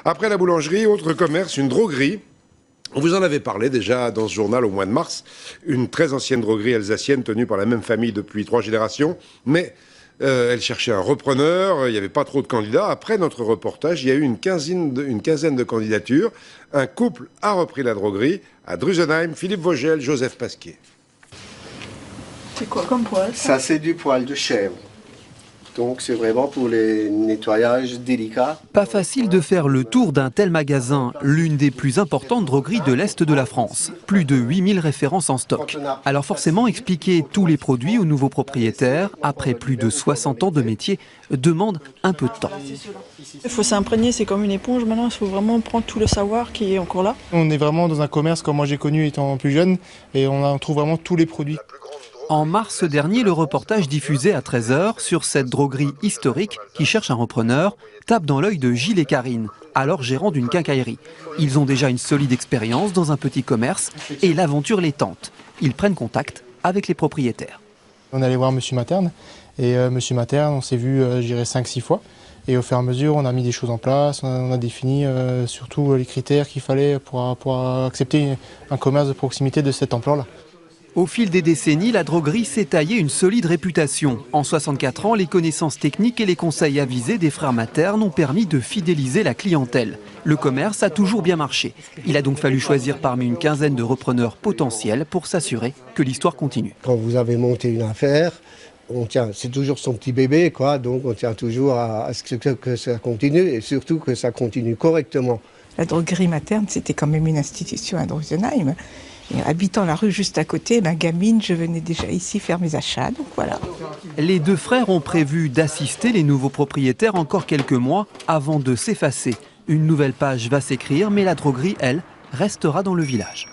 Après la boulangerie, autre commerce, une droguerie. On vous en avait parlé déjà dans ce journal au mois de mars. Une très ancienne droguerie alsacienne tenue par la même famille depuis 3 générations. Mais elle cherchait un repreneur, il n'y avait pas trop de candidats. Après notre reportage, il y a eu une quinzaine de candidatures. Un couple a repris la droguerie à Drusenheim, Philippe Vogel, Joseph Pasquier. C'est quoi comme poil ça? C'est du poil de chèvre. Donc c'est vraiment pour les nettoyages délicats. Pas facile de faire le tour d'un tel magasin, l'une des plus importantes drogueries de l'Est de la France. Plus de 8000 références en stock. Alors forcément, expliquer tous les produits aux nouveaux propriétaires, après plus de 60 ans de métier, demande un peu de temps. Il faut s'imprégner, c'est comme une éponge maintenant, il faut vraiment prendre tout le savoir qui est encore là. On est vraiment dans un commerce comme moi j'ai connu étant plus jeune et on trouve vraiment tous les produits. En mars dernier, le reportage diffusé à 13h sur cette droguerie historique qui cherche un repreneur tape dans l'œil de Gilles et Karine, alors gérants d'une quincaillerie. Ils ont déjà une solide expérience dans un petit commerce et l'aventure les tente. Ils prennent contact avec les propriétaires. On allait voir Monsieur Materne et Monsieur Materne, on s'est vu, je dirais 5-6 fois. Et au fur et à mesure, on a mis des choses en place, on a défini surtout les critères qu'il fallait pour accepter un commerce de proximité de cette ampleur-là. Au fil des décennies, la droguerie s'est taillée une solide réputation. En 64 ans, les connaissances techniques et les conseils avisés des frères Materne ont permis de fidéliser la clientèle. Le commerce a toujours bien marché. Il a donc fallu choisir parmi une quinzaine de repreneurs potentiels pour s'assurer que l'histoire continue. Quand vous avez monté une affaire, c'est toujours son petit bébé, quoi, donc on tient toujours à ce que ça continue et surtout que ça continue correctement. La droguerie Materne, c'était quand même une institution à Drusenheim. Et habitant la rue juste à côté, gamine, je venais déjà ici faire mes achats, donc voilà. Les deux frères ont prévu d'assister les nouveaux propriétaires encore quelques mois avant de s'effacer. Une nouvelle page va s'écrire, mais la droguerie, elle, restera dans le village.